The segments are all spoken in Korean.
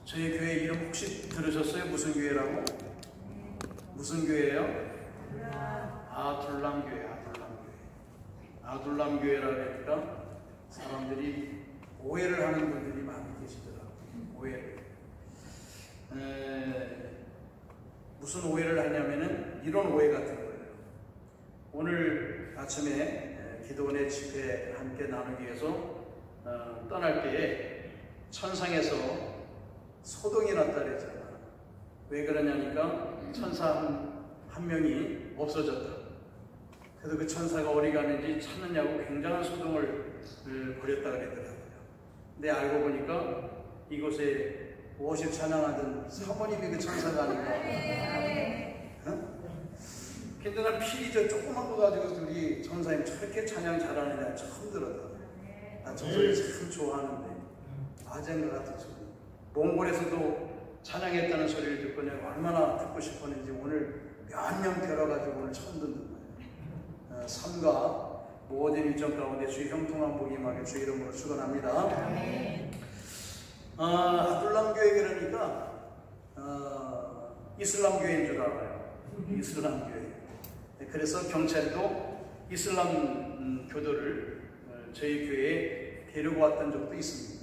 저희 교회 이름 혹시 들으셨어요? 무슨 교회라고? 무슨 교회예요? 아둘람교회. 아둘람교회라고 하니까 사람들이 오해를 하는 분들이 많이 계시더라고요. 오해를. 무슨 오해를 하냐면은 이런 오해 같은 거예요. 오늘 아침에 기도원의 집회 함께 나누기 위해서 떠날 때에 천상에서 소동이 났다 그랬잖아. 왜 그러냐니까 천사 한 명이 없어졌다. 그래서 그 천사가 어디 가는지 찾느냐고 굉장한 소동을 벌였다 그랬더라고요. 근데 알고 보니까 이곳에 워십 찬양하던 사모님이 그 천사가 아닌가. 근데 난 필이 저 조그만 거 가지고 우리 천사님 저렇게 찬양 잘하느냐 처음 들었다. 난 저 소리 참 좋아하는데 아젠가 같은 소리. 몽골에서도 찬양했다는 소리를 듣고 내가 얼마나 듣고 싶었는지 오늘 몇 명 데려가지고 오늘 처음 듣는 거예요. 삶과 모든 일정 가운데 주의 형통한 복이 임하게 주의 이름으로 축원합니다. 아둘람 교회 그러니까 이슬람 교회인 줄 알아요. 이슬람 교회. 그래서 경찰도 이슬람 교도를 저희 교회에 데리고 왔던 적도 있습니다.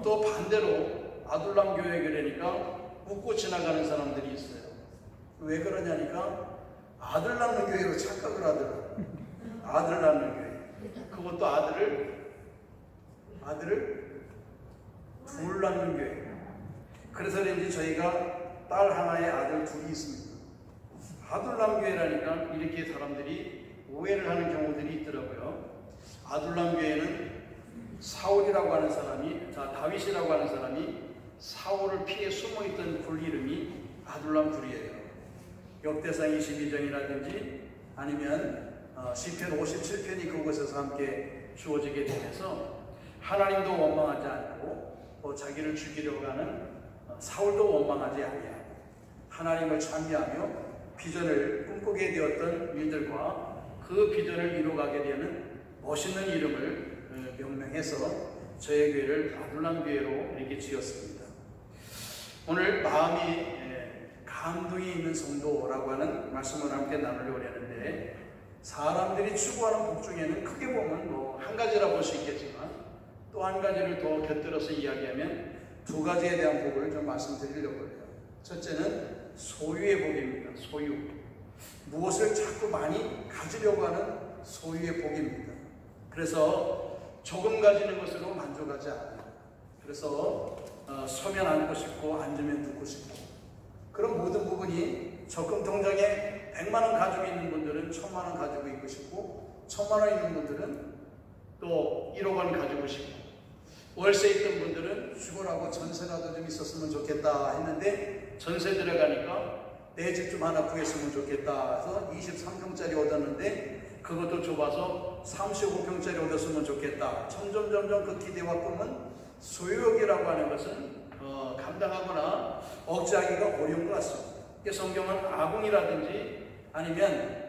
또 반대로 아둘람 교회 그러니까 웃고 지나가는 사람들이 있어요. 왜 그러냐니까 아들 낳는 교회로 착각을 하더라고요. 아들 낳는 교회. 그것도 아들을 둘 낳는 교회. 그래서 이제 저희가 딸 하나에 아들 둘이 있습니다. 아둘람 교회라니까 이렇게 사람들이 오해를 하는 경우들이 있더라고요. 아둘람 교회는 사울이라고 하는 사람이, 다윗이라고 하는 사람이 사울을 피해 숨어있던 굴 이름이 아둘람 굴이에요. 역대상 22장이라든지 아니면 시편 57편이 그곳에서 함께 주어지게 되면서 하나님도 원망하지 않고 또 자기를 죽이려고 하는 사울도 원망하지 아니하고 하나님을 찬미하며 비전을 꿈꾸게 되었던 일들과 그 비전을 이루어가게 되는 멋있는 이름을 명명해서 저의 교회를 아둘람 교회로 이렇게 지었습니다. 오늘 마음이 감동이 있는 성도라고 하는 말씀을 함께 나누려고 하는데 사람들이 추구하는 복 중에는 크게 보면 한 가지라 볼 수 있겠지만 또 한 가지를 더 곁들여서 이야기하면 두 가지에 대한 복을 좀 말씀드리려고 해요. 첫째는 소유의 복입니다. 소유. 무엇을 자꾸 많이 가지려고 하는 소유의 복입니다. 그래서 조금 가지는 것으로 만족하지 않아요. 그래서 서면 앉고 싶고 앉으면 눕고 싶고 그런 모든 부분이 적금 통장에 100만 원 가지고 있는 분들은 1000만 원 가지고 있고 싶고 1000만 원 있는 분들은 또 1억 원 가지고 싶고 월세 있던 분들은 죽으라고 전세라도 좀 있었으면 좋겠다 했는데 전세 들어가니까 내 집 좀 하나 구했으면 좋겠다 해서 23평짜리 얻었는데 그것도 좁아서 35평짜리 얻었으면 좋겠다. 점점 그 기대와 꿈은 소유욕이라고 하는 것은 감당하거나 억제하기가 어려운 것 같습니다. 성경은 아궁이라든지 아니면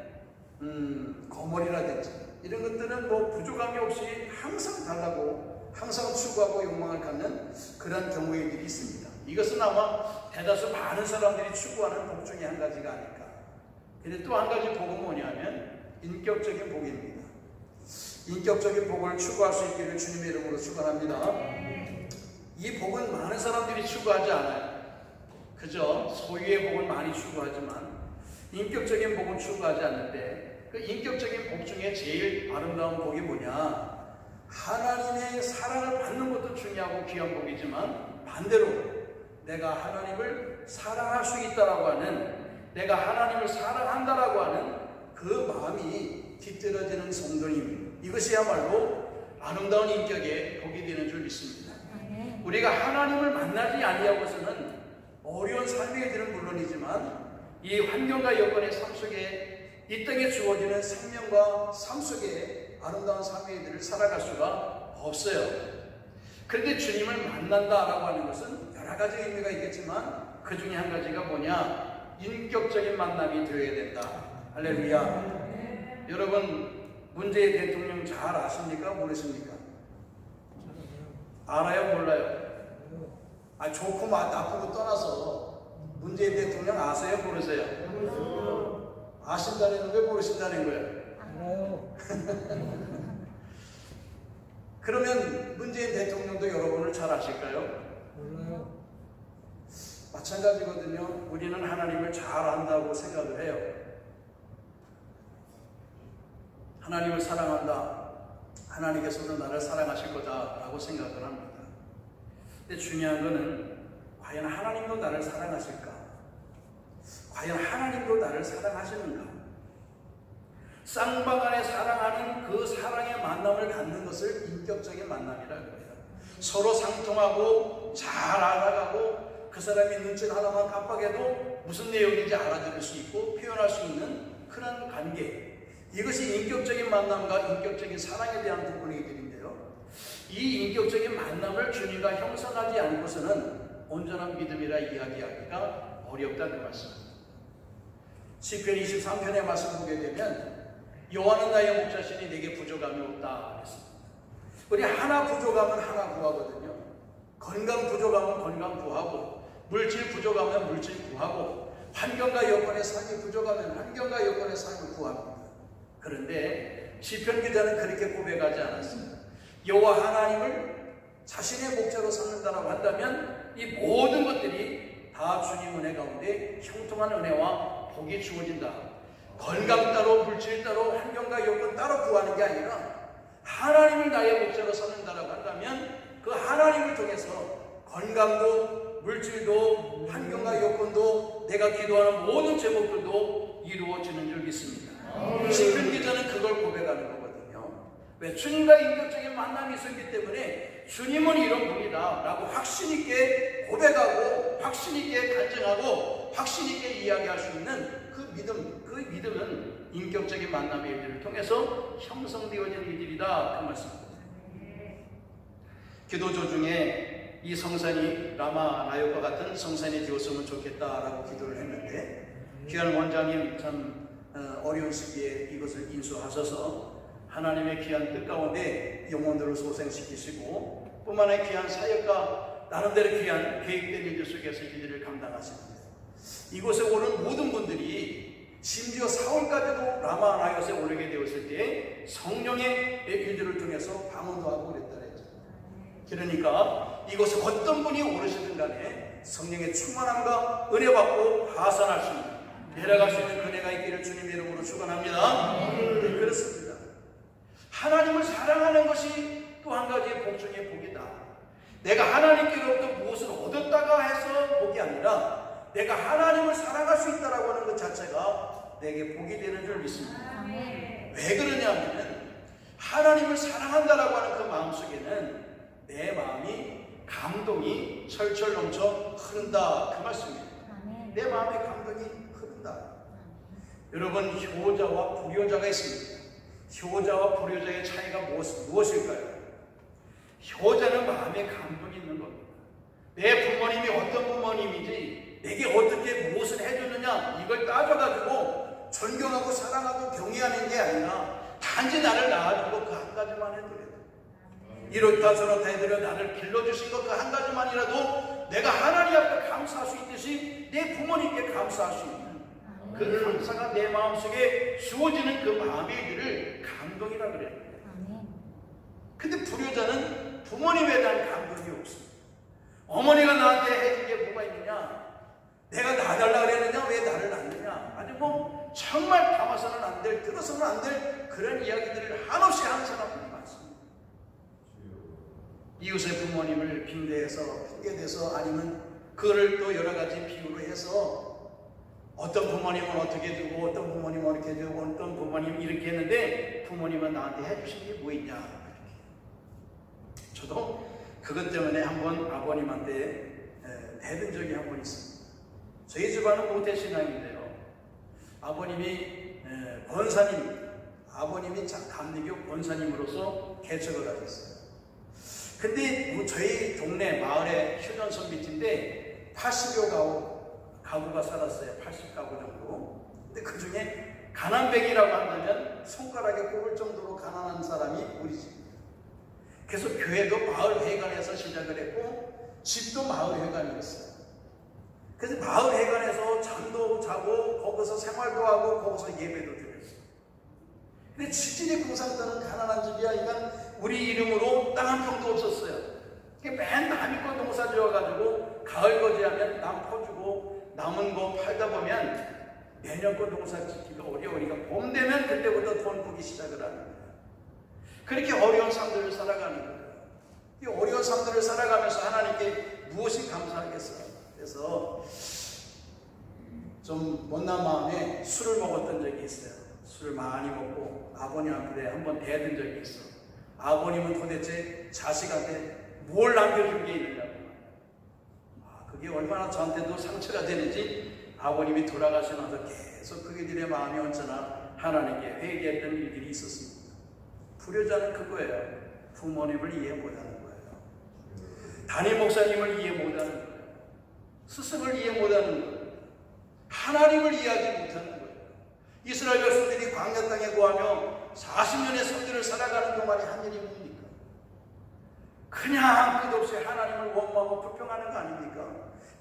거머리라든지 이런 것들은 부족함이 없이 항상 달라고 항상 추구하고 욕망을 갖는 그런 경우의 일이 있습니다. 이것은 아마 대다수 많은 사람들이 추구하는 복 중에 한 가지가 아닐까. 근데 또 한 가지 복은 뭐냐면 인격적인 복입니다. 인격적인 복을 추구할 수 있기를 주님의 이름으로 축원합니다. 이 복은 많은 사람들이 추구하지 않아요. 그저 소유의 복은 많이 추구하지만 인격적인 복은 추구하지 않는데 그 인격적인 복 중에 제일 아름다운 복이 뭐냐? 하나님의 사랑을 받는 것도 중요하고 귀한 복이지만 반대로 내가 하나님을 사랑할 수 있다라고 하는 내가 하나님을 사랑한다라고 하는 그 마음이 깃들어지는 성도님 이것이야말로 아름다운 인격의 복이 되는 줄 믿습니다. 우리가 하나님을 만나지 아니하고서는 어려운 삶의 일들은 물론이지만 이 환경과 여건의 삶 속에 이 땅에 주어지는 생명과 삶 속에 아름다운 삶의 일들을 살아갈 수가 없어요. 그런데 주님을 만난다라고 하는 것은 여러 가지 의미가 있겠지만 그 중에 한 가지가 뭐냐? 인격적인 만남이 되어야 된다. 할렐루야. 여러분 문재인 대통령 잘 아십니까? 모르십니까? 알아요? 몰라요? 좋고 나쁘고 떠나서 문재인 대통령 아세요? 모르세요? 아신다는 왜 모르신다는 거예요? 알아요. 그러면 문재인 대통령도 여러분을 잘 아실까요? 몰라요. 마찬가지거든요. 우리는 하나님을 잘 안다고 생각을 해요. 하나님을 사랑한다. 하나님께서도 나를 사랑하실 거다라고 생각을 합니다. 근데 중요한 것은 과연 하나님도 나를 사랑하실까? 과연 하나님도 나를 사랑하시는가? 쌍방간에 사랑하는 그 사랑의 만남을 갖는 것을 인격적인 만남이라고 해요. 서로 상통하고 잘 알아가고 그 사람이 눈짓 하나만 깜빡해도 무슨 내용인지 알아들을 수 있고 표현할 수 있는 그런 관계, 이것이 인격적인 만남과 인격적인 사랑에 대한 부분이들인데요. 이 인격적인 만남을 주님과 형성하지 않고서는 온전한 믿음이라 이야기하기가 어렵다는 말씀입니다. 시편 23편의 말씀 보게 되면 여호와는 나의 목자시니 내게 부족함이 없다 그랬습니다. 우리 하나 부족하면 하나 구하거든요. 건강 부족하면 건강 구하고, 물질 부족하면 물질 구하고, 환경과 여건의 삶이 부족하면 환경과 여건의 삶을 구합니다. 그런데 시편 기자는 그렇게 고백하지 않았습니다. 여호와 하나님을 자신의 목자로 삼는다라고 한다면 이 모든 것들이 다 주님 은혜 가운데 형통한 은혜와 복이 주어진다. 건강 따로 물질 따로 환경과 여건 따로 구하는 게 아니라 하나님을 나의 목자로 삼는다라고 한다면 그 하나님을 통해서 건강도 물질도 환경과 여건도 내가 기도하는 모든 제목들도 이루어지는 줄 믿습니다. 시편 기자는 그걸 고백하는 거거든요. 왜? 주님과 인격적인 만남이 있었기 때문에 주님은 이런 분이다 라고 확신 있게 고백하고 확신 있게 간증하고 확신 있게 이야기할 수 있는 그 믿음은 인격적인 만남의 일들을 통해서 형성되어진 일들이다 그 말씀입니다. 기도조 중에 이 성산이 라마 나역과 같은 성산이 되었으면 좋겠다라고 기도를 했는데 귀한 원장님 참 어려운 시기에 이것을 인수하셔서 하나님의 귀한 뜻 가운데 영혼들을 소생시키시고 뿐만 아니라 귀한 사역과 나름대로 귀한 계획된 일들 속에서 일들을 감당하십니다. 이곳에 오는 모든 분들이 심지어 사울까지도 라마 나역에 오르게 되었을 때 성령의 일들을 통해서 방언도 하고 그랬다 그랬죠. 그러니까 이곳에 어떤 분이 오르시든 간에 성령의 충만함과 은혜 받고 하산할 수 있는 내려갈 수 있는 은혜가 있기를 주님의 이름으로 축원합니다. 네, 그렇습니다. 하나님을 사랑하는 것이 또 한 가지의 복 중의 복이다. 내가 하나님께로부터 무엇을 얻었다가 해서 복이 아니라 내가 하나님을 사랑할 수 있다라고 하는 것 자체가 내게 복이 되는 줄 믿습니다. 왜 그러냐면 하나님을 사랑한다라고 하는 그 마음속에는 내 마음이 감동이 철철 넘쳐 흐른다 그 말씀입니다. 내 마음의 감동이 흐른다. 여러분, 효자와 불효자가 있습니다. 효자와 불효자의 차이가 무엇일까요? 효자는 마음의 감동이 있는 겁니다. 내 부모님이 어떤 부모님인지 내게 어떻게 무엇을 해줬느냐 이걸 따져가지고 존경하고 사랑하고 경외하는 게 아니라 단지 나를 낳아주고 그 한 가지만 해도 이렇다 저렇다 해드려 나를 길러주신 것 그 한 가지만이라도 내가 하나님 앞에 감사할 수 있듯이 내 부모님께 감사할 수 있는 그 감사가 내 마음속에 주어지는 그 마음의 일들을 감동이라 그래요. 근데 불효자는 부모님에 대한 감동이 없습니다. 어머니가 나한테 해준 게 뭐가 있느냐, 내가 낳아달라 그랬느냐, 왜 나를 낳느냐, 아주 뭐 정말 담아서는 안 될, 들어서는 안 될 그런 이야기들을 한없이 하는 사람들이 많습니다. 이웃의 부모님을 핑계대서 아니면 그거를 또 여러 가지 비유로 해서 어떤 부모님은 어떻게 주고 어떤 부모님은 이렇게 주고 어떤 부모님은 이렇게 했는데 부모님은 나한테 해주신 게 뭐 있냐. 저도 그것 때문에 한번 아버님한테 해든 적이 한 번 있습니다. 저희 집안은 모태신앙인데요. 아버님이 권사님, 아버님이 감리교 권사님으로서 개척을 하셨어요. 근데 저희 동네 마을에 휴전선 밑인데 80여 가구가 살았어요. 80가구 정도. 근데 그 중에 가난뱅이라고 한다면 손가락에 꼽을 정도로 가난한 사람이 우리 집입니다. 그래서 교회도 마을 회관에서 시작을 했고 집도 마을회관이었어요. 그래서 마을회관에서 잠도 자고 거기서 생활도 하고 거기서 예배도 드렸어요. 근데 칠진이 공산당은 가난한 집이야. 우리 이름으로 땅 한 평도 없었어요. 맨 남이껏 농사 지어가지고 가을 거지하면 남 퍼주고 남은 거 팔다 보면 내년 거 농사 짓기가 어려우니까 봄 되면 그때부터 돈 벌기 시작을 하는 거예요. 그렇게 어려운 삶들을 살아가는 거예요. 이 어려운 삶들을 살아가면서 하나님께 무엇이 감사하겠어요? 그래서 좀 못난 마음에 술을 먹었던 적이 있어요. 술을 많이 먹고 아버님한테 한번 대든 적이 있어. 아버님은 도대체 자식한테 뭘 남겨준 게 있느냐고. 그게 얼마나 저한테도 상처가 되는지 아버님이 돌아가시고 나서 계속 그들의 마음이 언제나 하나님께 회개했던 일들이 있었습니다. 불효자는 그거예요. 부모님을 이해 못하는 거예요. 담임 목사님을 이해 못하는 거예요. 스승을 이해 못하는 거예요. 하나님을 이해하지 못하는 거예요. 이스라엘 백성들이 광야 땅에 거하며 40년의 삶들을 살아가는 동안에 한 일이 뭡니까? 그냥 끝없이 하나님을 원망하고 불평하는 거 아닙니까?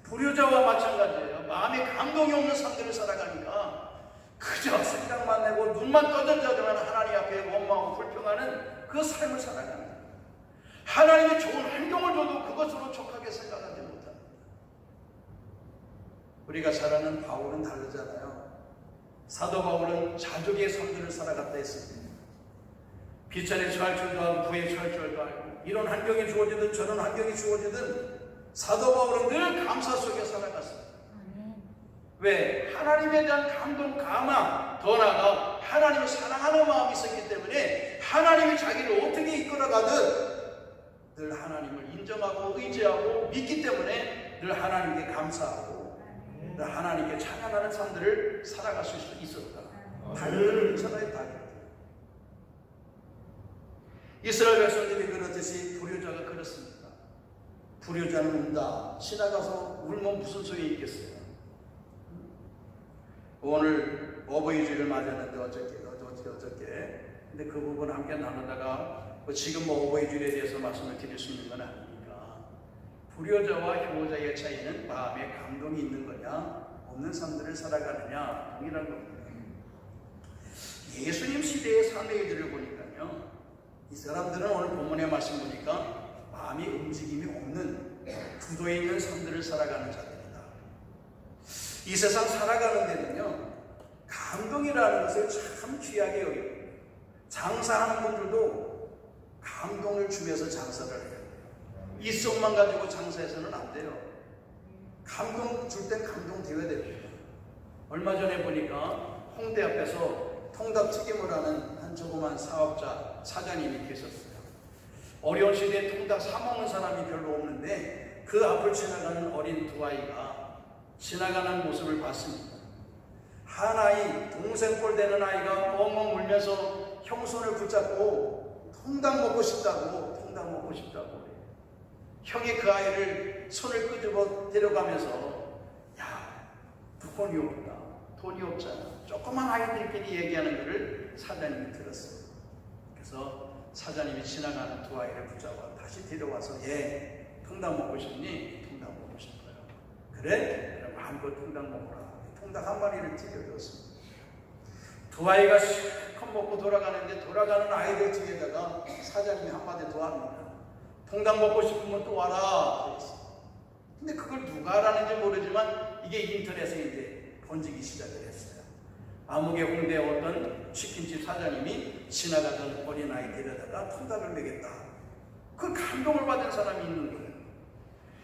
불효자와 마찬가지예요. 마음에 감동이 없는 삶들을 살아가니까 그저 생각만 내고 눈만 떠져져만 하나님 앞에 원망하고 불평하는 그 삶을 살아가는 거예요. 하나님이 좋은 행동을 줘도 그것으로 족하게 생각하지 못합니다. 우리가 잘 아는 바울은 다르잖아요. 사도 바울은 자족의 삶들을 살아갔다 했습니다. 비천에 처할 줄도 알고 부에 처할 줄도 알고 이런 환경이 주어지든 저런 환경이 주어지든 사도 바울은 늘 감사 속에 살아갔습니다. 왜? 하나님에 대한 감동, 감화, 더 나아가 하나님을 사랑하는 마음이 있었기 때문에 하나님이 자기를 어떻게 이끌어가든 늘 하나님을 인정하고 의지하고 믿기 때문에 늘 하나님께 감사하고 늘 하나님께 찬양하는 삶들을 살아갈 수 있었다. 다른 천하의 다른 이스라엘 백성들이 그렇듯이 불효자가 그렇습니다. 불효자는 운다. 지나가서 울면 무슨 소용이 있겠어요? 오늘 어버이주일을 맞았는데 어저께. 근데 그 부분 함께 나누다가 지금 어버이주일에 대해서 말씀을 드릴 수 있는 건 아니니까 불효자와 효자의 차이는 마음에 감동이 있는 거냐 없는 삶들을 살아가느냐 동일한 겁니다. 예수님 시대의 삶의 이들을 보니까요, 이 사람들은 오늘 본문의 말씀 보니까 마음이 움직임이 없는 구도에 있는 삶들을 살아가는 자들이다. 이 세상 살아가는 데는요, 감동이라는 것을 참 귀하게 여기고 장사하는 분들도 감동을 주면서 장사를 해요. 이 속만 가지고 장사해서는 안 돼요. 감동 줄 땐 감동 되어야 됩니다. 얼마 전에 보니까 홍대 앞에서 통닭튀김을 하는 한 조그만 사업자 사장님이 계셨어요. 어려운 시대에 통닭 사먹는 사람이 별로 없는데 그 앞을 지나가는 어린 두 아이가 지나가는 모습을 봤습니다. 한 아이, 동생꼴 되는 아이가 엉엉 울면서 형 손을 붙잡고 통닭 먹고 싶다고 그래요. 형이 그 아이를 손을 끄집어 데려가면서 야, 돈이 없잖아. 조그만 아이들끼리 얘기하는 것을 사장님이 들었어요. 그래서 사장님이 지나가는 두 아이를 붙잡아 다시 데려와서 통닭 먹고 싶니? 통닭 먹고 싶어요. 그래? 그럼 마음껏 통닭 먹어라. 통닭 한 마리를 튀겨줬습니다. 두 아이가 실컷 먹고 돌아가는데 돌아가는 아이들 뒤에다가 사장님이 한마디 더 합니다. 통닭 먹고 싶으면 또 와라. 그랬어요. 근데 그걸 누가 알았는지 모르지만 이게 인터넷에 이제 번지기 시작을 했어요. 아무개 홍대 어떤 치킨집 사장님이 지나가던 어린아이 데려다가 통닭을 먹였다. 그 감동을 받은 사람이 있는 거예요.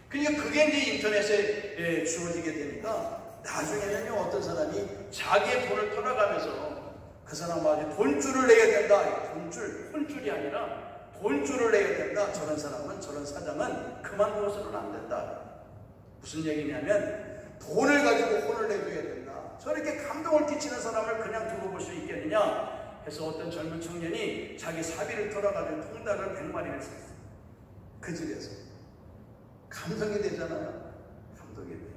그러니까 그게 이제 인터넷에 주어지게 되니까 나중에는요, 어떤 사람이 자기의 돈을 털어가면서 그 사람한테 돈줄을 내야 된다. 혼줄이 아니라 돈줄을 내야 된다. 저런 사람은, 저런 사장은 그만두어서는 안 된다. 무슨 얘기냐면 돈을 가지고 혼을 내줘야 된다. 저렇게 감동을 끼치는 사람을 그냥 두고 볼 수 있겠느냐 해서 어떤 젊은 청년이 자기 사비를 털어가지고 통닭을 100마리를 샀어요. 그 집에서. 감동이 되잖아요. 감동이 돼요.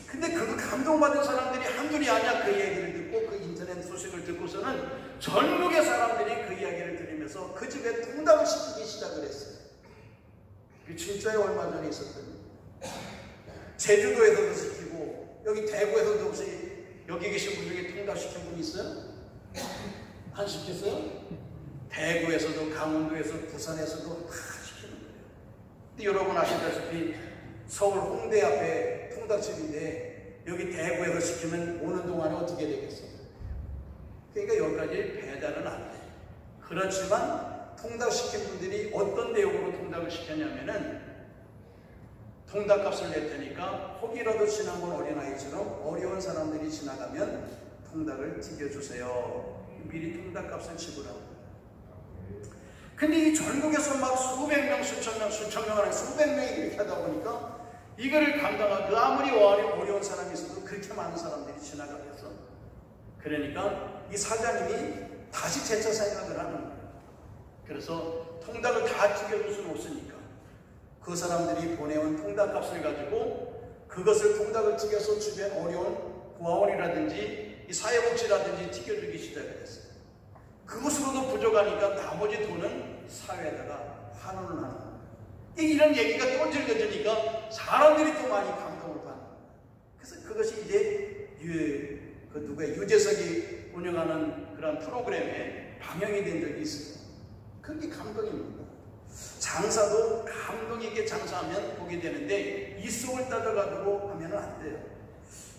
근데 그 감동받은 사람들이 한둘이 아니야. 그 얘기를 듣고 그 인터넷 소식을 듣고서는 전국의 사람들이 그 이야기를 들으면서 그 집에 통닭을 시키기 시작을 했어요. 그 진짜에 얼마 전에 있었거든요. 제주도에서도 시키고 여기 대구에서도 혹시 여기 계신 분 중에 통닭시킨 분 있어요? 안 시켰어요? 대구에서도 강원도에서 부산에서도 다 시키는 거예요. 근데 여러분 아시다시피 서울 홍대 앞에 통닭집인데 여기 대구에서 시키면 오는 동안에 어떻게 되겠어요? 그러니까 여기까지 배달은 안 돼. 그렇지만 통닭 시킨 분들이 어떤 내용으로 통닭을 시켰냐면은 통닭값을 낼 테니까 혹이라도 지나온 어린아이처럼 어려운 사람들이 지나가면 통닭을 튀겨주세요. 미리 통닭값을 지불하고. 근데 이 전국에서 막 수백 명, 수천 명 안에 수백 명이 이렇게 하다 보니까 이거를 감당하고 아무리 어려운 사람이 있어도 그렇게 많은 사람들이 지나가겠어. 그러니까 이 사장님이 다시 재차 생각을 하는 거예요. 그래서 통닭을 다 튀겨줄 수는 없으니까 그 사람들이 보내온 통닭값을 가지고 그것을 통닭을 튀겨서 주변 어려운 고아원이라든지 이 사회복지라든지 튀겨주기 시작을 했어요. 그것으로도 부족하니까 나머지 돈은 사회에다가 환원을 하는 거예요. 이런 얘기가 또 들려주니까 사람들이 또 많이 감동을 받는 거예요. 그래서 그것이 이제 유재석이 운영하는 그런 프로그램에 방영이 된 적이 있어요. 그게 감동입니다. 장사도 감동 있게 장사하면 복이 되는데 이 속을 따져가지고 하면 안 돼요.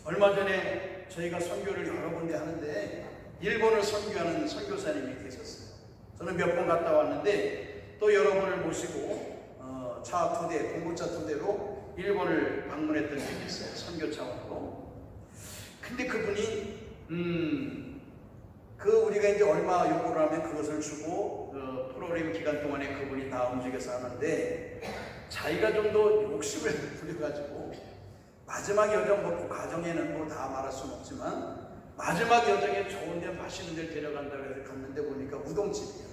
얼마 전에 저희가 선교를 여러 군데 하는데 일본을 선교하는 선교사님이 계셨어요. 저는 몇 번 갔다 왔는데 또 여러분을 모시고 차 2대, 공구차 2대로 일본을 방문했던 적이 있어요. 선교 차원으로. 근데 그분이 우리가 이제 얼마 요구를 하면 그것을 주고 프로그램 기간 동안에 그분이 다 움직여서 하는데 자기가 좀 더 욕심을 부려가지고 마지막 여정 그 과정에는 뭐 다 말할 수는 없지만 마지막 여정에 좋은 데 맛있는 데 데려간다고 해서 갔는데 보니까 우동집이야.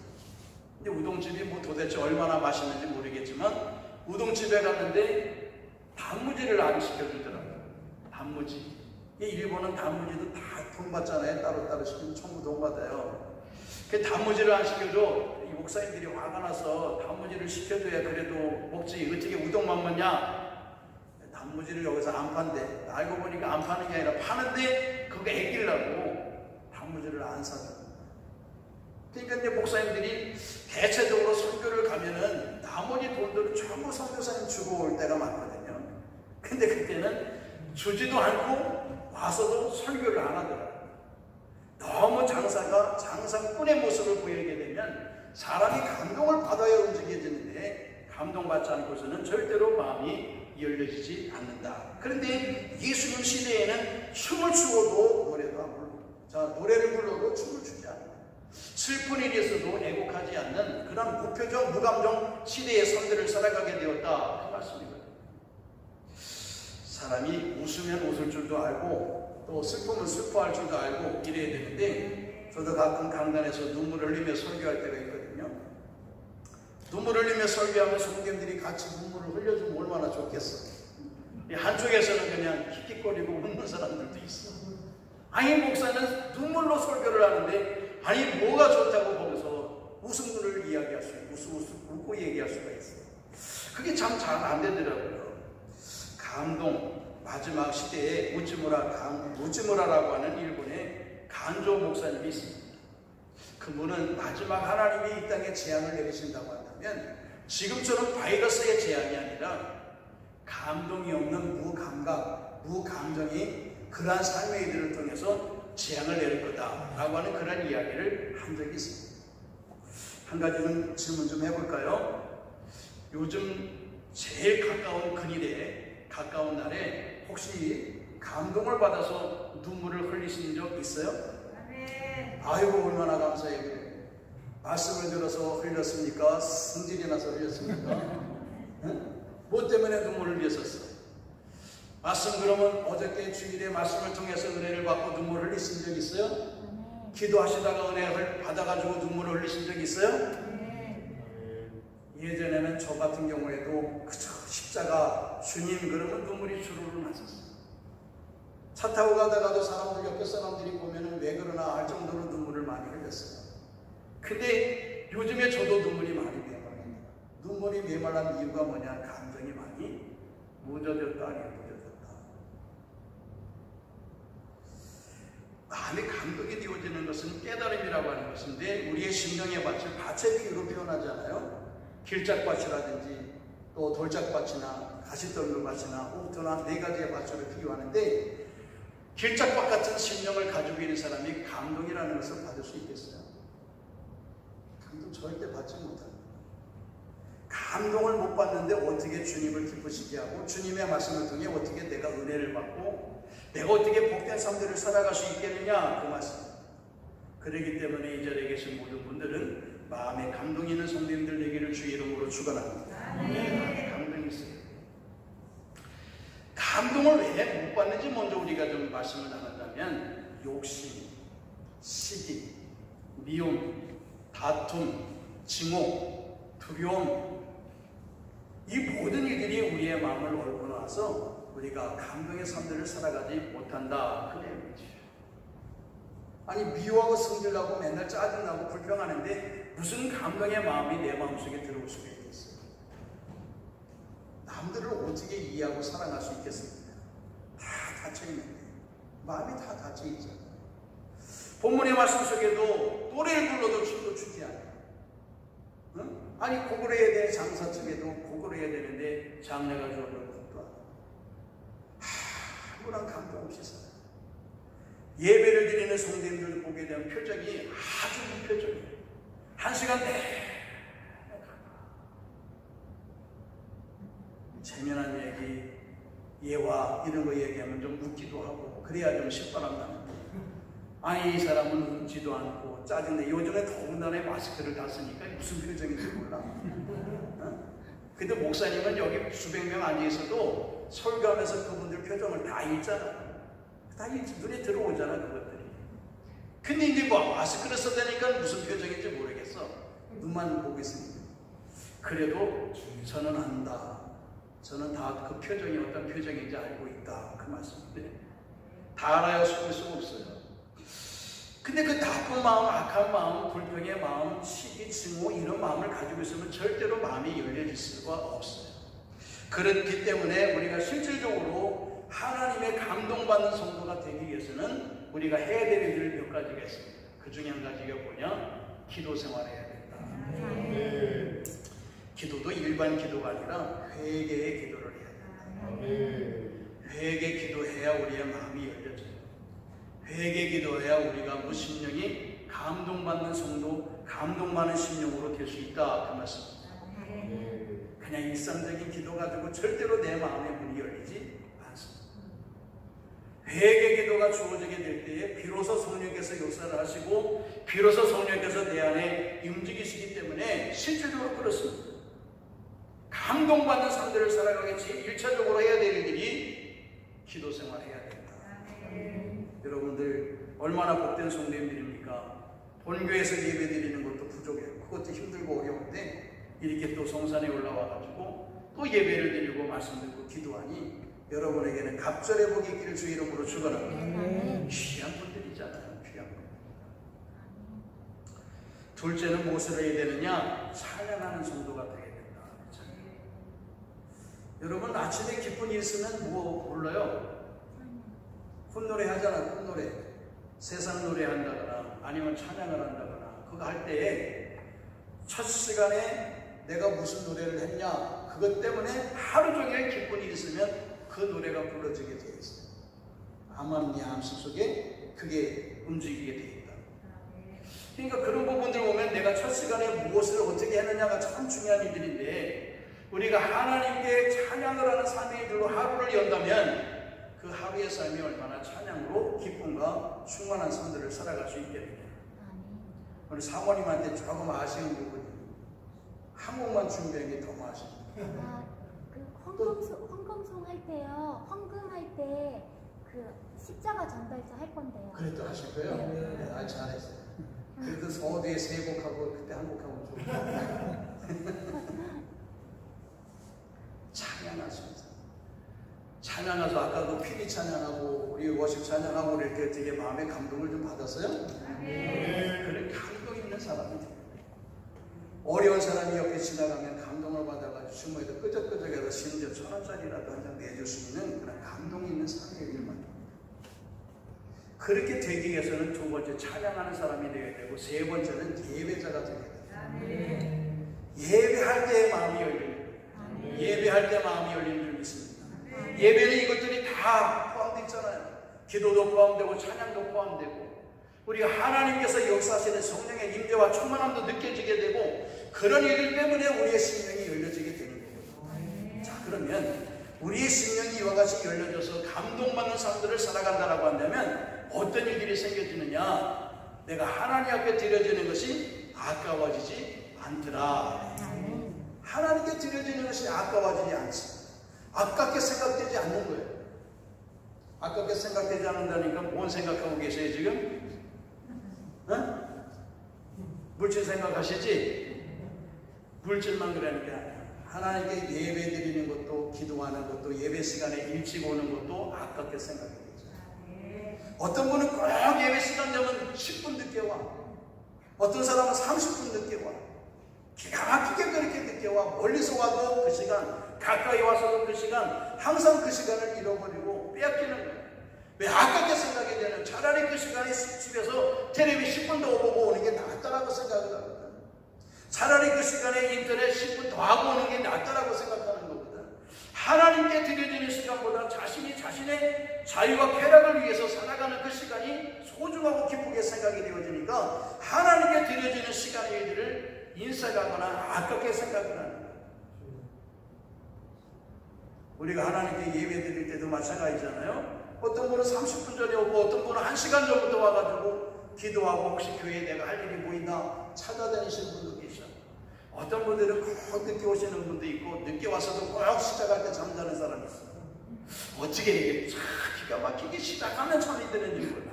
근데 우동집이 뭐 도대체 얼마나 맛있는지 모르겠지만 우동집에 갔는데 단무지를 안 시켜주더라고요. 단무지. 일본은 단무지도 다 돈 받잖아요. 따로따로 시키면 전부 돈 받아요. 그 단무지를 안 시켜줘. 이 목사님들이 화가 나서 단무지를 시켜줘야 그래도 먹지. 어떻게 우동만 먹냐? 단무지를 여기서 안 판대. 알고 보니까 안 파는 게 아니라 파는데 그거 애끼려고 단무지를 안 사줘. 그러니까 이제 목사님들이 대체적으로 선교를 가면은 나머지 돈들을 전부 선교사님 주고 올 때가 많거든요. 근데 그때는 주지도 않고 와서도 설교를 안 하더라고요. 너무 장사꾼의 모습을 보이게 되면 사람이 감동을 받아야 움직여지는데 감동받지 않고서는 절대로 마음이 열려지지 않는다. 그런데 예수님 시대에는 춤을 추어도 노래도 안 불러. 자, 노래를 불러도 춤을 추지 않아요. 슬픈 일이 있어도 애곡하지 않는 그런 무표정, 무감정 시대의 선들을 살아가게 되었다. 그 말씀이거든요. 사람이 웃으면 웃을 줄도 알고 또 슬프면 슬퍼할 줄도 알고 이래야 되는데 저도 가끔 강단에서 눈물을 흘리며 설교할 때가 있거든요. 눈물을 흘리며 설교하면 성도님들이 같이 눈물을 흘려주면 얼마나 좋겠어. 한쪽에서는 그냥 킥킥거리고 웃는 사람들도 있어. 아니 목사는 눈물로 설교를 하는데 아니 뭐가 좋다고 거기서 웃음을 이야기할 수 있고 웃고 얘기할 수가 있어요. 그게 참 잘 안 되더라고요. 감동, 마지막 시대에 우찌무라라고 하는 일본의 간조 목사님이 있습니다. 그분은 마지막 하나님이 이 땅에 재앙을 내리신다고 한다면 지금처럼 바이러스의 재앙이 아니라 감동이 없는 무감각, 무감정이 그러한 삶의 이들을 통해서 재앙을 내릴 거다라고 하는 그런 이야기를 한 적이 있습니다. 한 가지는 질문 좀 해볼까요? 요즘 제일 가까운 근일에 가까운 날에 혹시 감동을 받아서 눈물을 흘리신 적 있어요? 네. 아이고 얼마나 감사해요. 말씀을 들어서 흘렸습니까? 성질이 나서 흘렸습니까? 응? 뭐 때문에 눈물을 흘렸었어? 말씀 그러면 어저께 주일에 말씀을 통해서 은혜를 받고 눈물을 흘리신 적 있어요? 기도하시다가 은혜를 받아가지고 눈물을 흘리신 적 있어요? 예전에는 저 같은 경우에도 그저 십자가 주님 그러면 눈물이 주르르 났었어요. 차 타고 가다가도 옆에 사람들이 보면은 왜 그러나 할 정도로 눈물을 많이 흘렸어요. 근데 요즘에 저도 눈물이 많이 배어갑니다. 눈물이 메말란 이유가 뭐냐? 감정이 많이 무뎌졌다. 마음이 감독이 되어지는 것은 깨달음이라고 하는 것인데, 우리의 심령의 밭을 밭의 비유로 표현하잖아요. 길짝밭이라든지 또 돌짝밭이나 가시떨굴밭이나 옥토나 네 가지의 밭으로 비유하는데, 길짝밭 같은 심령을 가지고 있는 사람이 감동이라는 것을 받을 수 있겠어요? 감동 절대 받지 못합니다. 감동을 못 받는데 어떻게 주님을 기쁘시게 하고, 주님의 말씀을 통해 어떻게 내가 은혜를 받고 내가 어떻게 복된 삶들을 살아갈 수 있겠느냐, 그 말씀. 그렇기 때문에 이 자리에 계신 모든 분들은 마음에 감동이 있는 성도님들 되기를 주의 이름으로 축원합니다. 감동이 있어요. 감동을 왜 못 받는지 먼저 우리가 좀 말씀을 나눴다면, 욕심, 시기, 미움, 다툼, 증오, 두려움, 이 모든 일들이 우리의 마음을 얽고 나서 우리가 감동의 삶들을 살아가지 못한다, 그 내용이죠. 아니, 미워하고 성질나고 맨날 짜증나고 불평하는데 무슨 감동의 마음이 내 마음속에 들어올 수가 있겠어요? 남들을 어떻게 이해하고 사랑할 수 있겠습니까? 다 닫혀있는데, 마음이 다 닫혀있잖아요. 본문의 말씀 속에도 노래를 불러도 춤도 추지 않아요. 응? 아니, 곡을 해야 되는 장사측에도 곡을 해야 되는데 장례가 좋으면 곡도 안 하고, 아무런 감동 없이 살아요. 예배를 드리는 성도님들 보게 되면 표정이 아주 무표정이에요. 한 시간 내내 재미난 얘기, 예화 이런 거 얘기하면 좀 웃기도 하고 그래야 좀 식바람 나는데, 아니, 이 사람은 웃지도 않고 짜증내. 요즘에 더군다나 마스크를 다 쓰니까 무슨 표정인지 몰라. 어? 근데 목사님은 여기 수백 명 앉아 있어도 설교하면서 그분들 표정을 다 읽잖아. 다 눈에 들어오잖아, 그것들이. 근데 이제 뭐 마스크를 써대니까 무슨 표정인지 모르겠어. 눈만 보고 있으니까. 그래도 저는 안다. 저는 다 그 표정이 어떤 표정인지 알고 있다, 그 말씀인데, 다 알아야 숨을 수가 없어요. 근데 그 나쁜 마음, 악한 마음, 불평의 마음, 시기, 증오 이런 마음을 가지고 있으면 절대로 마음이 열려질 수가 없어요. 그렇기 때문에 우리가 실질적으로 하나님의 감동받는 성도가 되기 위해서는 우리가 해야 될 일들 몇 가지가 있습니다. 그 중에 한 가지가 뭐냐? 기도 생활을 해야 된다. 네. 기도도 일반 기도가 아니라 회개의 기도를 해야 된다. 회개 기도해야 우리의 마음이 열려져요. 회개 기도해야 우리가 무심령이 감동받는 성도, 감동받는 심령으로 될 수 있다, 그 말씀입니다. 그냥 일상적인 기도 가지고 절대로 내 마음의 문이 열리지 않습니다. 회개 기도가 주어지게 될 때에 비로소 성령께서 역사를 하시고 비로소 성령께서 내 안에 움직이시기 때문에 실질적으로 그렇습니다. 감동받는 삶들을 살아가기 제일 1차적으로 해야 될 일들이 기도 생활해야 된다. 여러분들 얼마나 복된 성도님들입니까? 본교에서 예배 드리는 것도 부족해요. 그것도 힘들고 어려운데 이렇게 또 성산에 올라와가지고 또 예배를 드리고 말씀 듣고 기도하니 여러분에게는 갑절의 복이 있기를 주 이름으로 축원합니다. 귀한 분들이잖아요. 귀한 분들. 둘째는 무엇을 해야 되느냐? 찬양하는 성도가 되어야 된다. 여러분, 아침에 기쁜 일 있으면 뭐 불러요? 콧노래 하잖아. 콧노래. 세상 노래 한다거나 아니면 찬양을 한다거나 그거 할 때에 첫 시간에 내가 무슨 노래를 했냐, 그것 때문에 하루 종일 기쁜 일이 있으면 그 노래가 불러지게 되어 있어요. 아마 네 암수 속에 그게 움직이게 되어 있다. 그러니까 그런 부분들 보면 내가 첫 시간에 무엇을 어떻게 했느냐가 참 중요한 일들인데, 우리가 하나님께 찬양을 하는 삶의 일들로 하루를 연다면 그 하루의 삶이 얼마나 찬양으로 기쁨과 충만한 삶들을 살아갈 수 있겠느냐. 우리 사모님한테 조금 아쉬운 부분이 한국만 준비한 게 더 아쉽다. 그 헌금송 할 때요, 헌금할 때 그 십자가 전달자 할 건데요. 그래도 하실 거예요? 네. 아, 잘했어요. 그래도 서두에 세 곡하고 그때 한 곡하고 좀 찬양하십니다. 찬양하서 아까 그 피리 찬양하고 우리 워십 찬양하고 그럴 때 되게 마음의 감동을 좀 받았어요? 그런 감동 있는 사람이 돼요. 어려운 사람이 옆에 지나가면 감동을 주머니에다 끄적끄적해서 심지어 1,000원짜리라도 한 장 내줄 수 있는 그런 감동이 있는 사람의 일만. 그렇게 되기 위해서는 두 번째 찬양하는 사람이 되어야 되고, 세 번째는 예배자가 되어야 돼요. 예배할 때 마음이 열리는 거예요. 예배할 때 마음이 열리는 줄 믿습니다. 예배는 이것들이 다 포함되어 있잖아요. 기도도 포함되고 찬양도 포함되고, 우리가 하나님께서 역사하시는 성령의 임재와 충만함도 느껴지게 되고, 그런 일들 때문에 우리의 심령이 열려지게 되는 거예요. 자, 그러면 우리의 심령이 이와 같이 열려져서 감동받는 삶들을 살아간다라고 한다면 어떤 일들이 생겨지느냐? 내가 하나님 앞에 드려지는 것이 아까워지지 않더라. 하나님께 드려지는 것이 아까워지지 않지. 아깝게 생각되지 않는 거예요. 아깝게 생각되지 않는다니까 뭔 생각하고 계세요 지금? 어? 물질 생각하시지? 물질만 그러니까 하나님께 예배 드리는 것도, 기도하는 것도, 예배 시간에 일찍 오는 것도 아깝게 생각해요. 어떤 분은 꼭 예배 시간 되면 10분 늦게 와. 어떤 사람은 30분 늦게 와. 기가 막히게 그렇게 늦게 와. 멀리서 와도 그 시간, 가까이 와서도 그 시간, 항상 그 시간을 잃어버리고 빼앗기는 거예요. 왜 아깝게 생각이 되는? 차라리 그 시간에 집에서 텔레비 10분 더 보고 오는 게 낫다라고 생각을 하거든. 차라리 그 시간에 인터넷 10분 더 하고 오는 게 낫다라고 생각하는 거거든. 하나님께 드려지는 시간보다 자신이 자신의 자유와 쾌락을 위해서 살아가는 그 시간이 소중하고 기쁘게 생각이 되어지니까 하나님께 드려지는 시간의 일들을 인색하거나 아깝게 생각을 하는 거예요. 우리가 하나님께 예배 드릴 때도 마찬가지잖아요. 어떤 분은 30분 전에 오고 어떤 분은 1시간 전부터 와가지고 기도하고 혹시 교회에 내가 할 일이 뭐 있나 찾아다니시는 분도 계셔. 어떤 분들은 꼭 늦게 오시는 분도 있고 늦게 와서도 꼭 시작할 때 잠자는 사람이 있어. 어떻게 이게 참 기가 막히게 시작하면 잠이 드는지 몰라.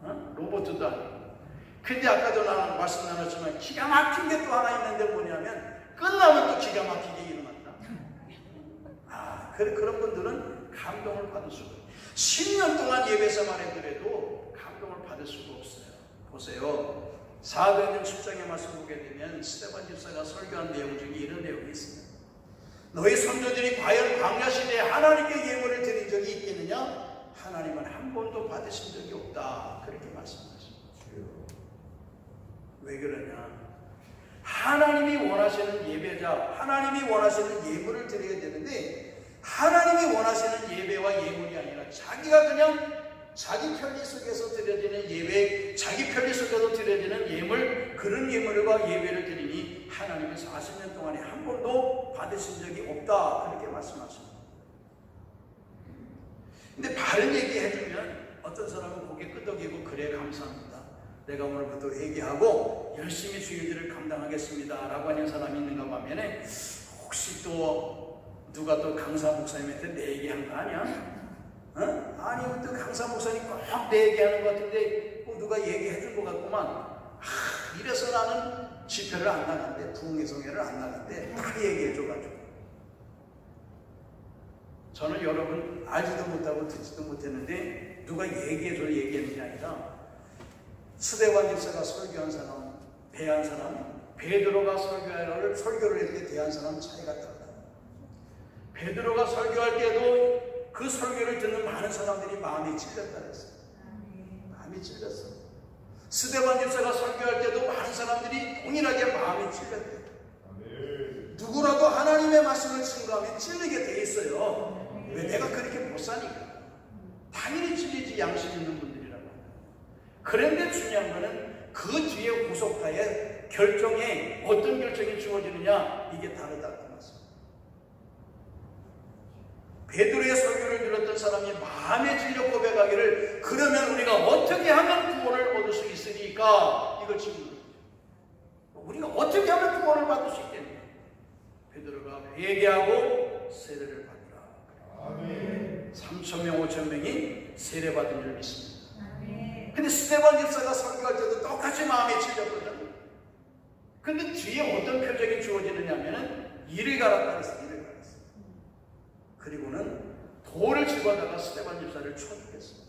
어? 로봇도 아니고. 근데 아까도 나는 말씀 나눴지만 기가 막힌 게 또 하나 있는데 뭐냐면 끝나면 또 기가 막히게 일어난다. 그런 분들은 감동을 받을 수가 있어요. 10년 동안 예배 생활에 그래도 감동을 받을 수가 없어요. 보세요. 사도행전 10장의 말씀 보게 되면 스데반 집사가 설교한 내용 중에 이런 내용이 있습니다. 너희 선조들이 과연 광야 시대에 하나님께 예물을 드린 적이 있겠느냐? 하나님은 한 번도 받으신 적이 없다. 그렇게 말씀하십니다. 왜 그러냐? 하나님이 원하시는 예배자, 하나님이 원하시는 예물을 드려야 되는데 하나님이 원하시는 예배와 예물이 아니라 자기가 그냥 자기 편리 속에서 드려지는 예배, 자기 편리 속에서 드려지는 예물, 그런 예물과 예배를 드리니 하나님이 40년 동안에 한 번도 받으신 적이 없다. 그렇게 말씀하십니다. 근데 바른 얘기 해주면 어떤 사람은 고개 끄덕이고 그래 감사합니다. 내가 오늘부터 회개하고 열심히 주일들을 감당하겠습니다. 라고 하는 사람이 있는가 하면 혹시 또 누가 또 강사 목사님한테 내 얘기한 거 아니야? 어? 아니 또 강사 목사님 꼭 내 얘기하는 것 같은데 누가 얘기해 준 것 같구만. 이래서 나는 집회를 안 나간대, 부흥회성회를 안 나간대. 다 얘기해 줘가지고 저는 여러분 알지도 못하고 듣지도 못했는데 누가 얘기해서 얘기하는 게 아니라 스데반 집사가 설교한 사람, 배한 사람, 베드로가 설교를 할 때 대한 사람 차이가 다르다. 베드로가 설교할 때도 그 설교를 듣는 많은 사람들이 마음이 찔렸다 그랬어요. 마음이 찔렸어. 스데반 집사가 설교할 때도 많은 사람들이 동일하게 마음이 찔렸대. 누구라도 하나님의 말씀을 증거하면 찔리게 돼 있어요. 왜? 내가 그렇게 못 사니까. 당연히 찔리지, 양심 있는 분들이라고. 그런데 중요한 거는 그 뒤에 후속하에 결정에 어떤 결정이 주어지느냐, 이게 다르다. 베드로의 설교를 들었던 사람이 마음에 찔려 고백하기를 그러면 우리가 어떻게 하면 구원을 얻을 수 있으리까? 이걸 질문합니다. 우리가 어떻게 하면 구원을 받을 수 있겠느냐? 베드로가 회개하고 세례를 받으라. 아멘. 3,000명 5,000명이 세례받은 줄 믿습니다. 아멘. 근데 스데반 집사가 설교할 때도 똑같이 마음에 찔렸거든. 근데 뒤에 어떤 표정이 주어지느냐 하면은 이를 갈았다 그랬어요. 그리고는 돌을 집어다가 스데반 집사를 쳐 죽였습니다.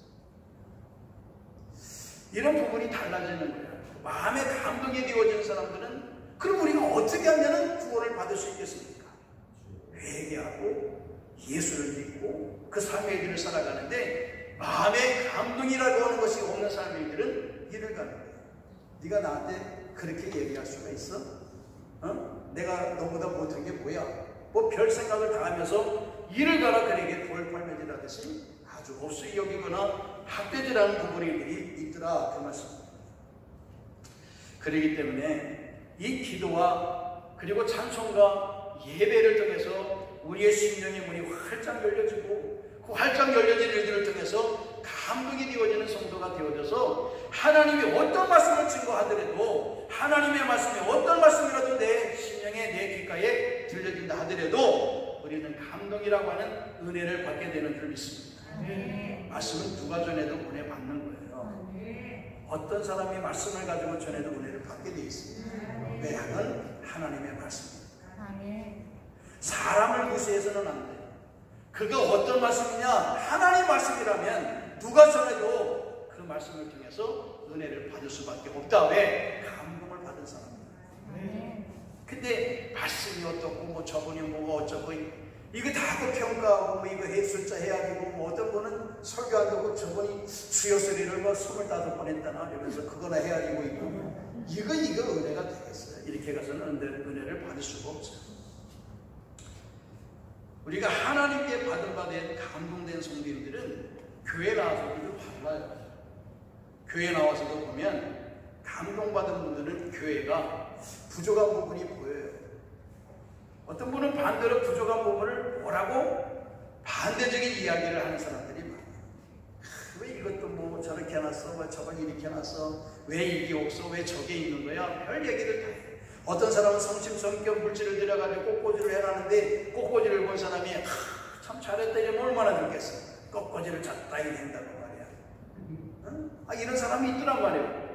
이런 부분이 달라지는 거예요. 마음에 감동이 되어진 사람들은 그럼 우리가 어떻게 하면 구원을 받을 수 있겠습니까? 예배하고 예수를 믿고 그 삶의 길을 살아가는데 마음에 감동이라고 하는 것이 없는 삶의 길은 이를 가는 거예요. 네가 나한테 그렇게 얘기할 수가 있어? 내가 너보다 못한 게 뭐야? 뭐 별 생각을 다 하면서 이를 가라 그에게 돌팔매질하듯이 아주 몹시 여기거나 학대질하는 부분들이 있더라 그 말씀입니다. 그렇기 때문에 이 기도와 그리고 찬송과 예배를 통해서 우리의 심령의 문이 활짝 열려지고 그 활짝 열려진 일들을 통해서 감동이 되어지는 성도가 되어져서 하나님이 어떤 말씀을 증거하더라도 하나님의 말씀이 어떤 말씀이라도 내 심령에 내 귓가에 들려진다 하더라도 우리는 감동이라고 하는 은혜를 받게 되는 줄 믿습니다. 말씀은 누가 전해도 은혜 받는 거예요. 어떤 사람이 말씀을 가지고 전해도 은혜를 받게 되어 있습니다. 왜냐하면 하나님의 말씀입니다. 사람을 무시해서는 안 돼요. 그가 어떤 말씀이냐? 하나님 말씀이라면 누가 전해도 그 말씀을 통해서 은혜를 받을 수밖에 없다. 왜? 감동을 받은 사람입니다. 근데 말씀이 어떻고 뭐 저분이 뭐가 어쩌고 이거 다 그 평가하고 뭐 이거 숫자 해야 되고 뭐 어떤 분은 설교한다고 저분이 수요 소리를 뭐 25번 했다나 이러면서 그거나 해야 되고 있고 이거 은혜가 되겠어요. 이렇게 가서는 은혜를 받을 수가 없어요. 우리가 하나님께 받은 바된 감동된 성도들은 교회 나와서도 달라요. 교회 나와서도 보면 감동받은 분들은 교회가 부족한 부분이 보여요. 어떤 분은 반대로 부족한 부분을 뭐라고 반대적인 이야기를 하는 사람들이 많아요. 왜 이것도 뭐 저렇게 해놨어? 왜 저걸 이렇게 해놨어? 왜 이게 없어? 왜 저게 있는 거야? 별 얘기를 다 해요. 어떤 사람은 성심성격 물질을 들여가지고 꽃꽂이를 해놨는데 꽃꽂이를 본 사람이 참 잘했다 이러면 얼마나 좋겠어. 꽃꽂이를 적당히 된다고 말이야. 이런 사람이 있더란 말이에요.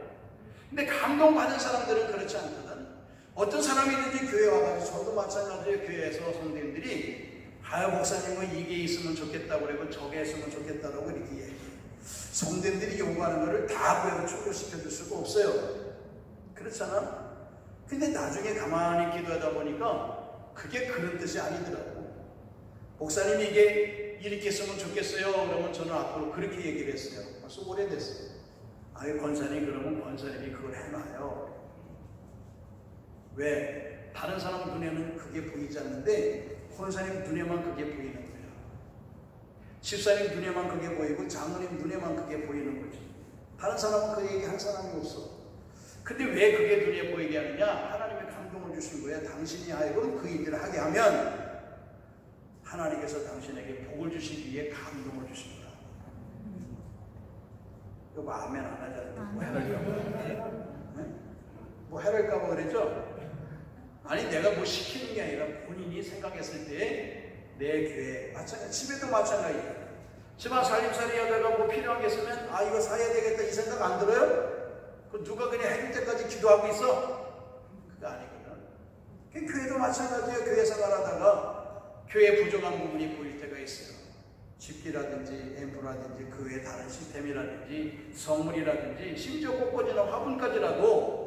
근데 감동받은 사람들은 그렇지 않거든. 어떤 사람이든지 교회 와가지고 저도 마찬가지예요. 교회에서 성도님들이 목사님 뭐 이게 있으면 좋겠다고 그러고 저게 있으면 좋겠다고 이렇게 얘기해요. 성도님들이 요구하는 거를 다 구해서 충족시켜줄 수가 없어요. 그렇잖아? 근데 나중에 가만히 기도하다 보니까 그게 그런 뜻이 아니더라고. 목사님이 이게 이렇게 했으면 좋겠어요. 그러면 저는 앞으로 그렇게 얘기를 했어요. 벌써 오래됐어요. 권사님 그러면 권사님이 그걸 해놔요. 왜? 다른 사람 눈에는 그게 보이지 않는데 권사님 눈에만 그게 보이는 거예요. 집사님 눈에만 그게 보이고 장로님 눈에만 그게 보이는 거지. 다른 사람은 그 얘기 한 사람이 없어. 근데 왜 그게 눈에 보이게 하느냐? 하나님의 감동을 주신 거예요. 당신이 하여금 그 일을 하게 하면 하나님께서 당신에게 복을 주시기 위해 감동을 주신 거야. 이거 마음에 안 하잖아요. 뭐 해럴까봐. 뭐 해럴까봐 그랬죠? 아니 내가 뭐 시키는 게 아니라 본인이 생각했을 때 내 교회 마찬가지, 집에도 마찬가지예요. 집안 살림살이 하다가 뭐 필요한 게 있으면 이거 사야 되겠다 이 생각 안 들어요? 그 누가 그냥 해줄 때까지 기도하고 있어? 그거 아니거든. 그 교회도 마찬가지예요. 교회 생활하다가 교회 부족한 부분이 보일 때가 있어요. 집기라든지 앰프라든지 그 외에 다른 시스템이라든지 선물이라든지 심지어 꽃꽂이나 화분까지라도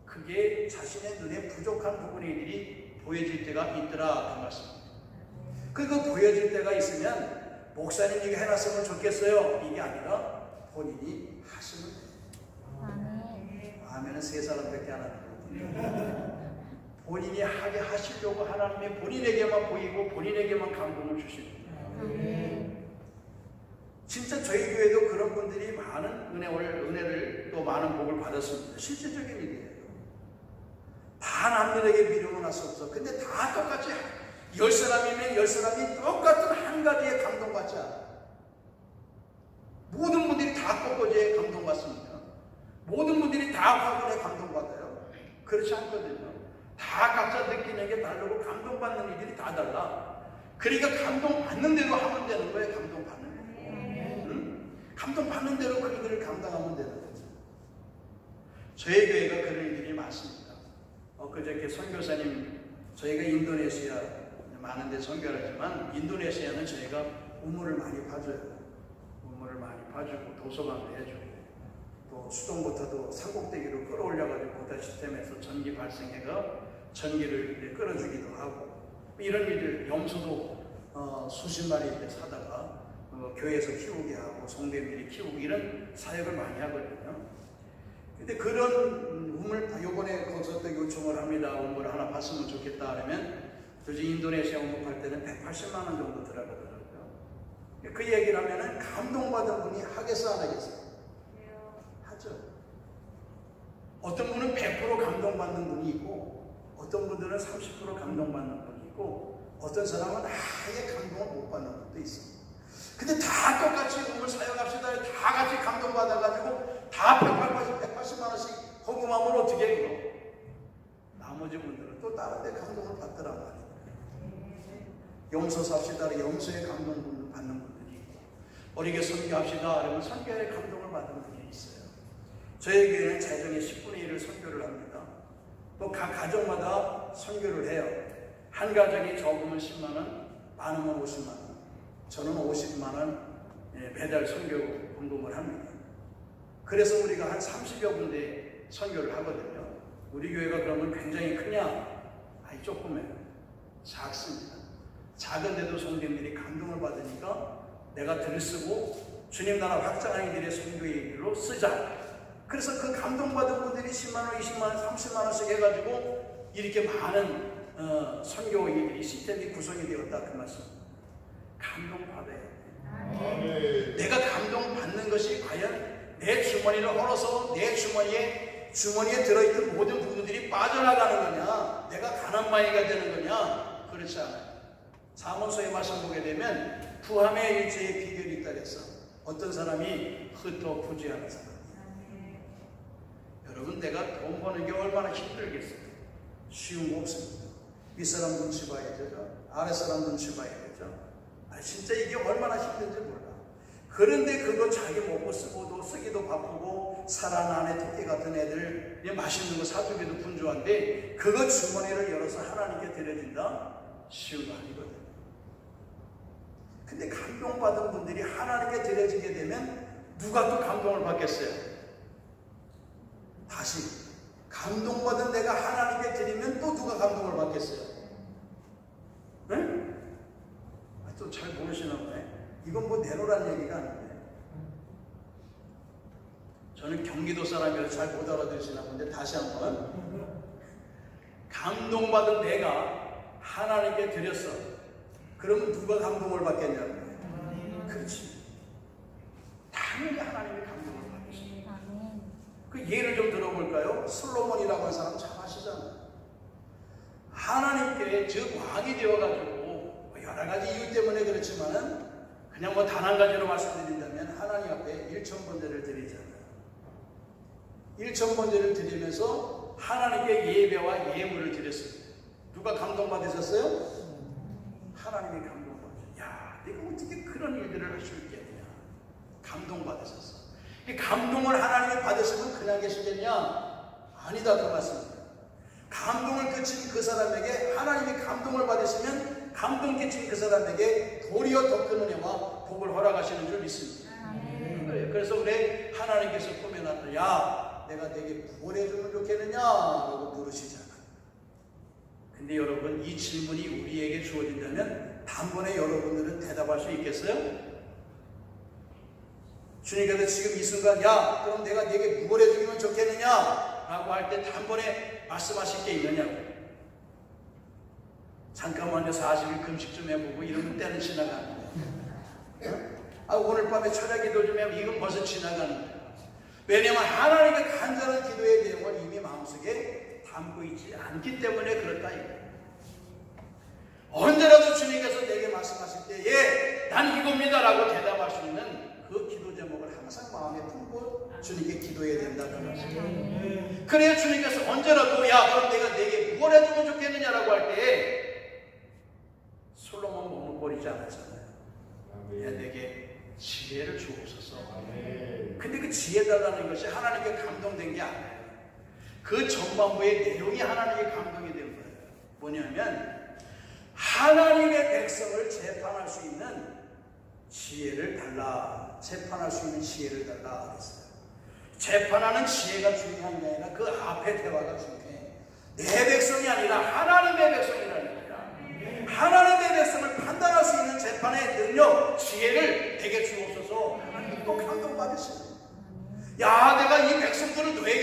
그게 자신의 눈에 부족한 부분이 보여질 때가 있더라 그 말씀입니다. 그리고 보여질 때가 있으면 목사님 이거 해놨으면 좋겠어요 이게 아니라 본인이 하시면 돼요. 아멘은 세 사람밖에 안 하거든요. 본인이 하게 하시려고 하나님이 본인에게만 보이고 본인에게만 감동을 주시는 거예요. 진짜 저희 교회도 그런 분들이 많은 은혜를 또 많은 복을 받았습니다. 실질적인 일이에요. 다 남들에게 미루고 날 수 없어. 근데 다 똑같이 10사람이면 10사람이 똑같은 한 가지에 감동받지 않아. 모든 분들이 다 꽃꽂이에 감동받습니다. 모든 분들이 다 화분에 감동받아요. 그렇지 않거든요. 다 각자 느끼는 게 다르고 감동받는 일들이 다 달라. 그러니까 감동받는 대로 하면 되는 거예요. 감동받는 대로. 응? 감동받는 대로 그 일들을 감당하면 되는 거죠. 저희 교회가 그런 일들이 많습니다. 그저께 선교사님, 저희가 인도네시아 많은 데 선교를 하지만 인도네시아는 저희가 우물을 많이 파줘요. 우물을 많이 파주고 도서관도 해주고 또 수동부터도 산꼭대기로 끌어올려가지고 보다 시스템에서 전기 발생해가 전기를 끌어주기도 하고 이런 일들, 염소도 수십 마리 사다가 교회에서 키우게 하고 성도들이 키우고 이런 사역을 많이 하거든요. 근데 그런 음을 요번에 거기서 또 요청을 합니다. 음을 하나 봤으면 좋겠다 하면 도저히 인도네시아 음악할 때는 180만 원 정도 들어가더라고요. 그 얘기를 하면은 감동받은 분이 하겠어 안 하겠어요? 하죠. 어떤 분은 100% 감동받는 분이 있고 어떤 분들은 30% 감동받는 분이 있고 어떤 사람은 아예 감동을 못 받는 분도 있어요. 근데 다 똑같이 음을 사용합시다. 다 같이 감동받아가지고 다 180만 원씩 헌금하면 어떻게 해요? 나머지 분들은 또 다른 데 감동을 받더란 말이에요. 용서 삽시다. 염소의 감동 받는 분들이 있고 어리게 선교합시다. 그러면 선교의 감동을 받는 분이 있어요. 저희 교회는 재정의 10분의 1을 선교를 합니다. 또 각 가정마다 선교를 해요. 한 가정이 적으면 10만 원, 많으면 50만 원. 저는 50만 원 매달 선교 헌금을 합니다. 그래서 우리가 한 30여 군데 선교를 하거든요. 우리 교회가 그러면 굉장히 크냐? 아니 조금해요. 작습니다. 작은데도 성도님들이 감동을 받으니까 내가 들쓰고 주님 나라 확장하는 길에 선교의 일로 쓰자. 그래서 그 감동받은 분들이 10만 원, 20만 원, 30만 원씩 해가지고 이렇게 많은 선교 일이 시스템이 구성이 되었다 그 말씀. 감동받아야 돼. 내가 감동받는 것이 과연 내 주머니를 헐어서 내 주머니에 들어있던 모든 부분들이 빠져나가는 거냐, 내가 가난마이가 되는 거냐, 그렇지 않아요. 사문서의 말씀 보게 되면 부함의 일제의 비결이 있다 그랬어. 어떤 사람이 흩어 부지하는 사람이에요. 여러분, 내가 돈 버는 게 얼마나 힘들겠어요. 쉬운 거 없습니다. 윗사람 눈치 봐야 되죠. 아랫사람 눈치 봐야 되죠. 진짜 이게 얼마나 힘든지 몰라. 그런데 그거 자기 먹고 쓰고도 쓰기도 바쁘고 사람 안에 토끼 같은 애들 맛있는 거 사주기도 분주한데 그거 주머니를 열어서 하나님께 드려진다? 쉬운 거 아니거든. 근데 감동받은 분들이 하나님께 드려지게 되면 누가 또 감동을 받겠어요? 다시 감동받은 내가 하나님께 드리면 또 누가 감동을 받겠어요? 네? 또 잘 모르시나 보네. 이건 뭐 내로란 얘기가 아닌데. 저는 경기도 사람이라서 잘 못 알아들으시나 본데 다시 한번. 감동받은 내가 하나님께 드렸어. 그러면 누가 감동을 받겠냐고. 그렇지. 당연히 하나님이 감동을 받으시죠. 그 예를 좀 들어볼까요? 솔로몬이라고 하는 사람 잘 아시잖아요. 하나님께 즉 왕이 되어가지고 여러 가지 이유 때문에 그렇지만은 그냥 뭐 단 한 가지로 말씀드린다면 하나님 앞에 1,000번제를 드리잖아요. 1,000번제를 드리면서 하나님께 예배와 예물을 드렸어요. 누가 감동받으셨어요? 하나님이 감동받으셨어요. 야, 내가 어떻게 그런 일들을 할 수 있겠냐. 감동받으셨어. 감동을 하나님이 받으시면 그냥 계시겠냐? 아니다 그 말씀입니다. 감동을 끼친 그 사람에게 하나님이 감동을 받으시면 감동 끼친 그 사람에게 도리어 더 큰 은혜와 복을 허락하시는 줄 믿습니다. 그래서 우리 하나님께서 꾸며놨다. 야, 내가 내게 구원해주면 좋겠느냐? 라고 물으시잖아. 근데 여러분, 이 질문이 우리에게 주어진다면 단번에 여러분들은 대답할 수 있겠어요? 주님께서 지금 이 순간 야, 그럼 내가 내게 구원해주면 좋겠느냐? 라고 할 때 단번에 말씀하실 게 있느냐고. 잠깐만요, 40일 금식 좀 해보고 이러면 때는 지나가는데. 오늘 밤에 철야기도 좀 해보고 이건 벌써 지나가는 거예요. 왜냐하면 하나님의 간절한 기도의 내용을 이미 마음속에 담고 있지 않기 때문에 그렇다 이거예요. 언제라도 주님께서 내게 말씀하실 때 예, 난 이겁니다 라고 대답할 수 있는 그 기도 제목을 항상 마음에 품고 주님께 기도해야 된다 그 말씀이에요. 그래야 주님께서 언제라도 야, 그럼 내가 내게 구원해주면 좋겠느냐라고 할 때 솔로몬 몸을 버리지 않았잖아요. 야, 내게 지혜를 주옵소서. 근데 그 지혜 달라는 것이 하나님께 감동된 게 아니에요. 그 전반부의 내용이 하나님께 감동이 된 거예요. 뭐냐면 하나님의 백성을 재판할 수 있는 지혜를 달라. 재판할 수 있는 지혜를 달라 그랬어요. 재판하는 지혜가 중요한 게 아니라 그 앞에 대화가 중요해. 내 백성이 아니라 하나님의 백성이라는 거야. 여러분들은요 지혜를 되게 주옵소서. 하나님 또 감동받으시고 야 내가 이 백성들을 너에게